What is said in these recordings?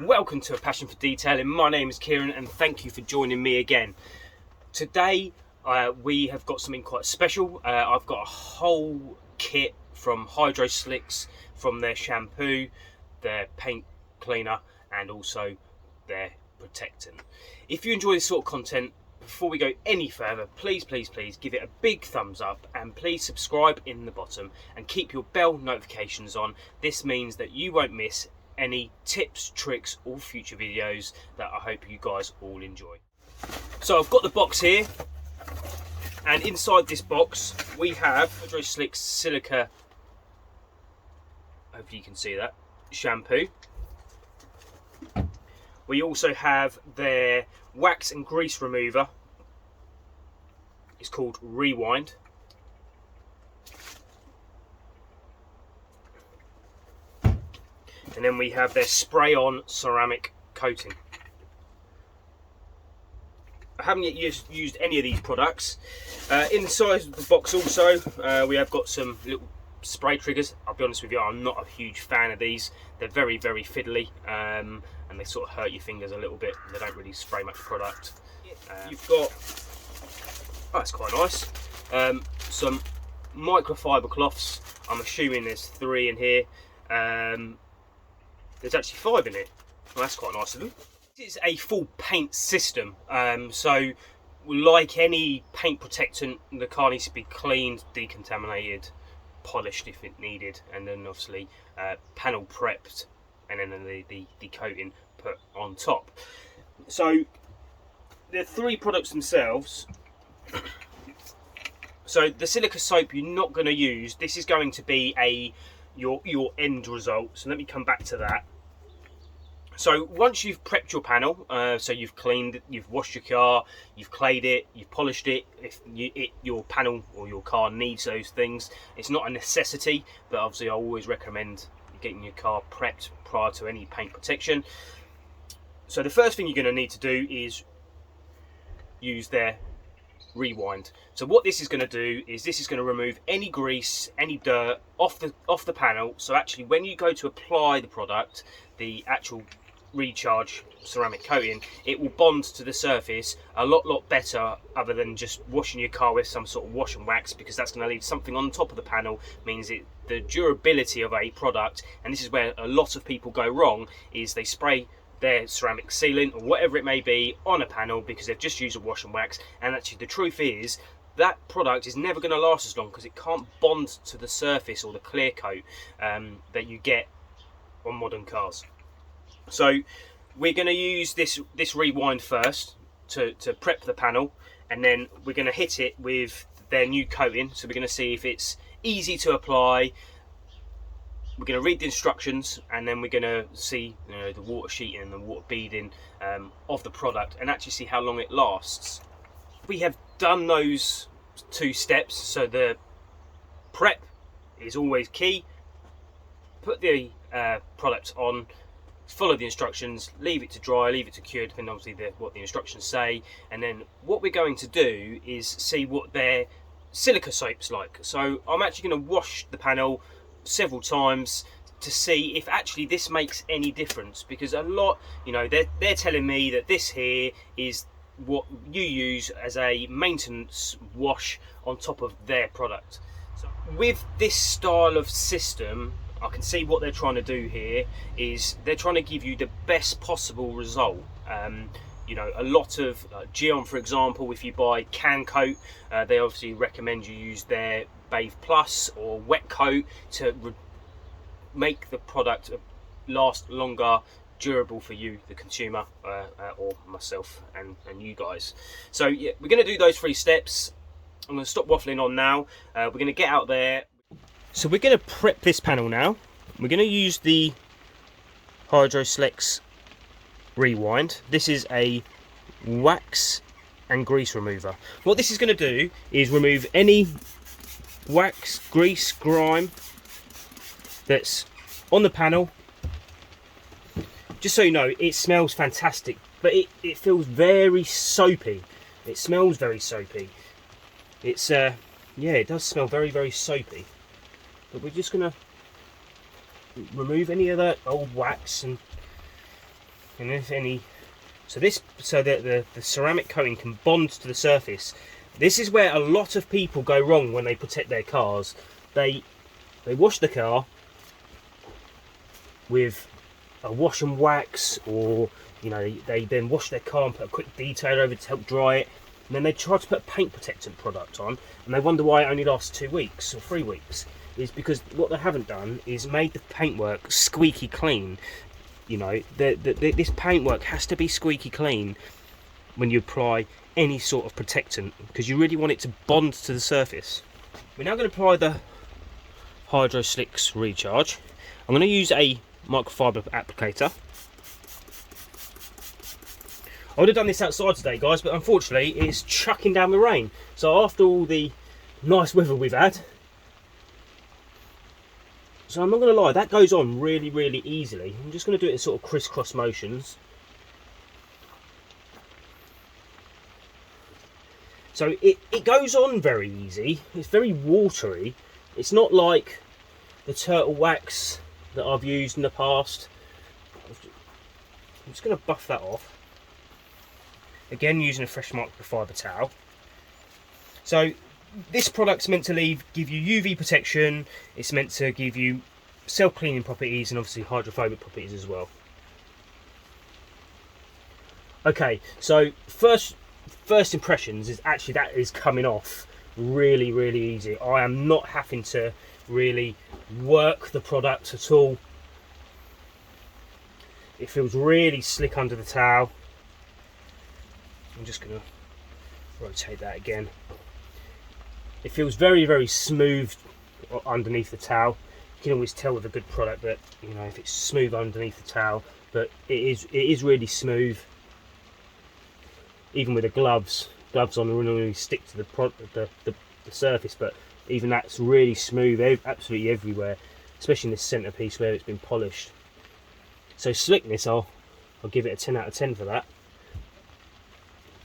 Welcome to A Passion for Detailing. My name is Kieran and thank you for joining me again. Today we have got something quite special. I've got a whole kit from Hydrosilex, from their shampoo, their paint cleaner and also their protectant. If you enjoy this sort of content, before we go any further, please give it a big thumbs up and please subscribe in the bottom and keep your bell notifications on. This means that you won't miss any tips, tricks or future videos that I hope you guys all enjoy. So I've got the box here, and inside this box we have Hydrosilex Silica, hopefully you can see that, shampoo. We also have their wax and grease remover. It's called Rewind. And then we have their spray-on ceramic coating. I haven't yet used any of these products. Inside the box also, we have got some little spray triggers. I'll be honest with you, I'm not a huge fan of these. They're very fiddly, and they sort of hurt your fingers a little bit. They don't really spray much product. You've got, oh, that's quite nice, some microfiber cloths. I'm assuming there's 3 in here. There's actually 5 in it. Well, that's quite nice of them. This is a full paint system, so like any paint protectant, the car needs to be cleaned, decontaminated, polished if it needed, and then obviously panel prepped, and then the coating put on top. So the 3 products themselves. So the silica soap you're not going to use. This is going to be your end result. So let me come back to that. So once you've prepped your panel, so you've cleaned it, you've washed your car, you've clayed it, you've polished it, if your panel or your car needs those things, it's not a necessity, but obviously I always recommend getting your car prepped prior to any paint protection. So the first thing you're going to need to do is use their Rewind. So what this is going to do is this is going to remove any grease, any dirt off the panel. So actually when you go to apply the product, the actual recharge ceramic coating, it will bond to the surface a lot better, other than just washing your car with some sort of wash and wax, because that's going to leave something on top of the panel. Means the durability of a product, and this is where a lot of people go wrong, is they spray their ceramic sealant or whatever it may be on a panel because they've just used a wash and wax, and actually the truth is that product is never going to last as long because it can't bond to the surface or the clear coat that you get on modern cars. So we're going to use this Rewind first to prep the panel, and then we're going to hit it with their new coating. So we're going to see if it's easy to apply. We're going to read the instructions, and then we're going to see the water sheeting and the water beading of the product, and actually see how long it lasts. We have done those 2 steps, so the prep is always key. Put the product on, follow the instructions, leave it to dry, leave it to cure, depending obviously what the instructions say, and then what we're going to do is see what their silica soap's like. So I'm actually going to wash the panel several times to see if actually this makes any difference, because a lot, they're telling me that this here is what you use as a maintenance wash on top of their product. So with this style of system, I can see what they're trying to do here is they're trying to give you the best possible result. A lot of Geon, for example, if you buy can coat, they obviously recommend you use their Bathe Plus or wet coat to make the product last longer, durable for you, the consumer, or myself and you guys. So yeah, we're going to do those 3 steps. I'm going to stop waffling on now. We're going to get out there. So we're going to prep this panel now. We're going to use the Hydrosilex Rewind. This is a wax and grease remover. What this is going to do is remove any wax, grease, grime that's on the panel. Just so you know, it smells fantastic, but it feels very soapy. It smells very soapy. It's yeah, it does smell very soapy. But we're just gonna remove any of that old wax and and if any, so that the ceramic coating can bond to the surface. This is where a lot of people go wrong when they protect their cars. They wash the car with a wash and wax, or they then wash their car and put a quick detailer over to help dry it, and then they try to put a paint protectant product on, and they wonder why it only lasts 2 weeks or 3 weeks. Is because what they haven't done is made the paintwork squeaky clean. This paintwork has to be squeaky clean when you apply any sort of protectant, because you really want it to bond to the surface. We're now going to apply the Hydrosilex recharge. I'm going to use a microfiber applicator. I would have done this outside today, guys, but unfortunately it's chucking down the rain. So after all the nice weather we've had, so I'm not going to lie, that goes on really, really easily. I'm just going to do it in sort of crisscross motions. So it goes on very easy. It's very watery. It's not like the turtle wax that I've used in the past. I'm just going to buff that off. Again, using a fresh microfiber towel. So this product's meant to give you UV protection. It's meant to give you self-cleaning properties and obviously hydrophobic properties as well. Okay, so first impressions is actually that is coming off really, really easy. I am not having to really work the product at all. It feels really slick under the towel. I'm just going to rotate that again. It feels very, very smooth underneath the towel. You can always tell with a good product that, if it's smooth underneath the towel, but it is really smooth. Even with the gloves on really stick to the surface, but even that's really smooth absolutely everywhere, especially in this centerpiece where it's been polished. So slickness, I'll give it a 10 out of 10 for that.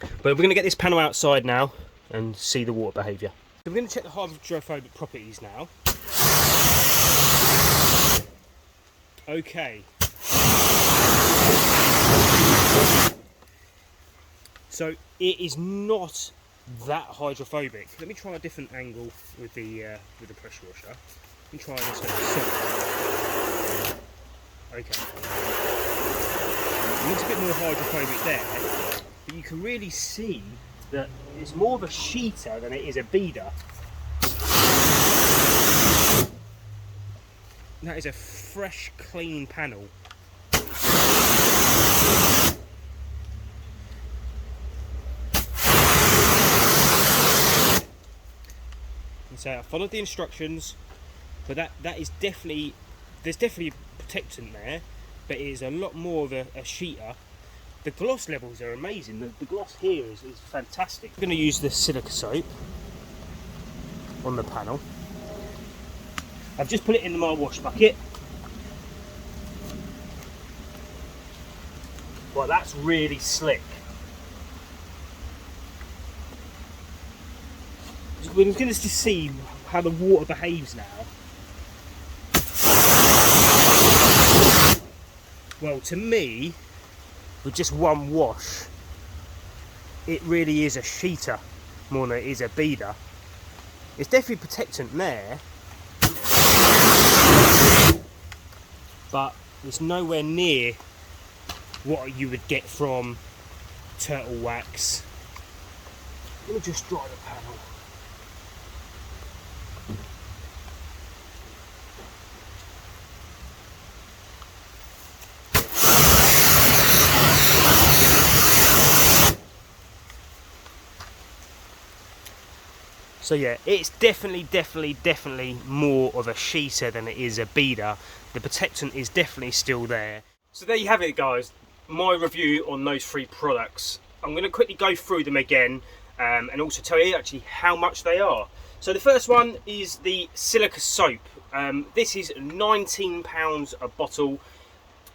But we're going to get this panel outside now and see the water behaviour. So we're going to check the hydrophobic properties now. Okay. So it is not that hydrophobic. Let me try a different angle with the pressure washer. Let me try this one. Okay. It looks a bit more hydrophobic there, but you can really see that it's more of a sheeter than it is a beader. That is a fresh, clean panel. So I followed the instructions, but that is definitely, there's definitely a protectant there, but it is a lot more of a sheeter. The gloss levels are amazing. The gloss here is fantastic. I'm going to use the silica soap on the panel. I've just put it in my wash bucket. Well, that's really slick. We're going to just see how the water behaves now. Well, to me, with just one wash, it really is a sheeter more than it is a beader. It's definitely protectant there, but it's nowhere near what you would get from turtle wax. Let me just dry the panel. So yeah, it's definitely more of a sheeter than it is a beader. The protectant is definitely still there. So there you have it, guys. My review on those 3 products. I'm going to quickly go through them again and also tell you actually how much they are. So the first one is the silica soap. This is £19 a bottle.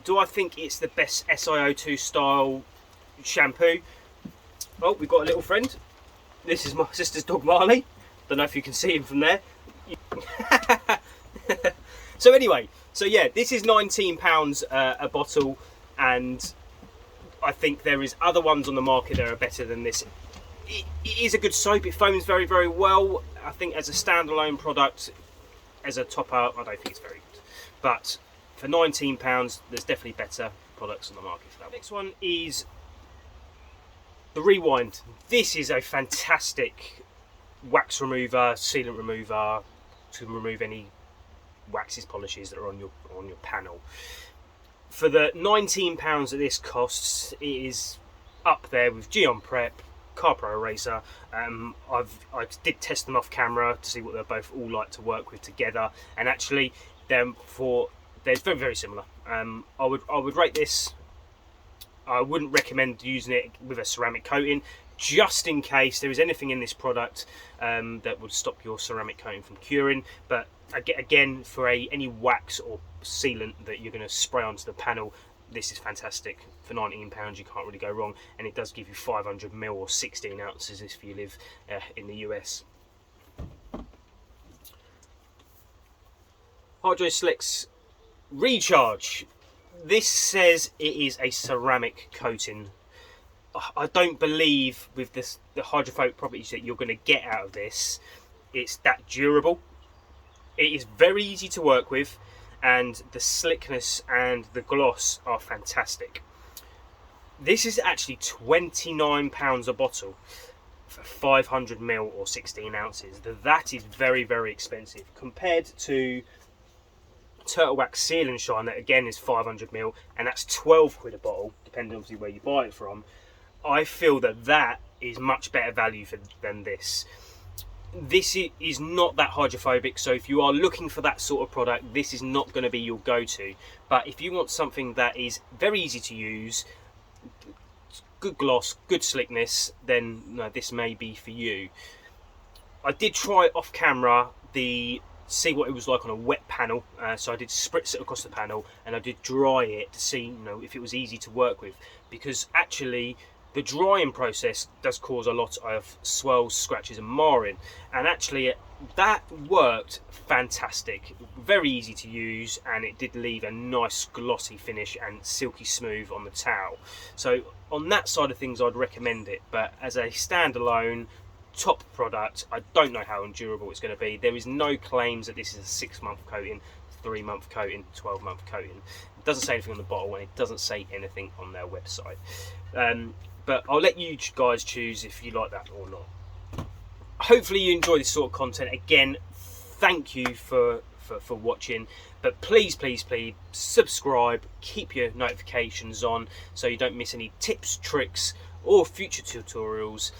Do I think it's the best SiO2 style shampoo? Oh, we've got a little friend. This is my sister's dog Marley. Don't know if you can see him from there. So anyway, so yeah, this is £19 a bottle, and I think there is other ones on the market that are better than this. It is a good soap. It foams very, very well. I think as a standalone product, as a top up, I don't think it's very good. But for £19, there's definitely better products on the market for that. Next one is the Rewind. This is a fantastic wax remover, sealant remover to remove any waxes, polishes that are on your panel. For the £19 that this costs, it is up there with Geon Prep, Carpro Eraser. I did test them off camera to see what they're both all like to work with together, and actually they're very, very similar. I would rate this. I wouldn't recommend using it with a ceramic coating, just in case there is anything in this product that would stop your ceramic coating from curing. But again, for any wax or sealant that you're going to spray onto the panel, this is fantastic. For £19 you can't really go wrong, and it does give you 500ml or 16 ounces if you live in the US. Hydrosilex Recharge. This says it is a ceramic coating. I don't believe with the hydrophobic properties that you're going to get out of this, it's that durable. It is very easy to work with, and the slickness and the gloss are fantastic. This is actually £29 a bottle for 500ml or 16 ounces. That is very, very expensive compared to Turtle Wax Seal and Shine, that again is 500ml, and that's £12 a bottle, depending obviously where you buy it from. I feel that is much better value than this. This is not that hydrophobic, so if you are looking for that sort of product, this is not going to be your go-to. But if you want something that is very easy to use, good gloss, good slickness, then no, this may be for you. I did try off camera see what it was like on a wet panel, so I did spritz it across the panel, and I did dry it to see if it was easy to work with, because actually the drying process does cause a lot of swells, scratches and marring, and actually that worked fantastic. Very easy to use, and it did leave a nice glossy finish and silky smooth on the towel. So on that side of things I'd recommend it, but as a standalone top product, I don't know how durable it's going to be. There is no claims that this is a 6-month coating, 3-month coating, 12-month coating. It doesn't say anything on the bottle, and it doesn't say anything on their website. But I'll let you guys choose if you like that or not. Hopefully you enjoy this sort of content. Again, thank you for watching, but please subscribe, keep your notifications on so you don't miss any tips, tricks or future tutorials.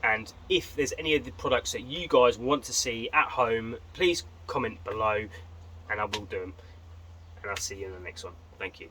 And if there's any of the products that you guys want to see at home, please comment below and I will do them. And I'll see you in the next one. Thank you.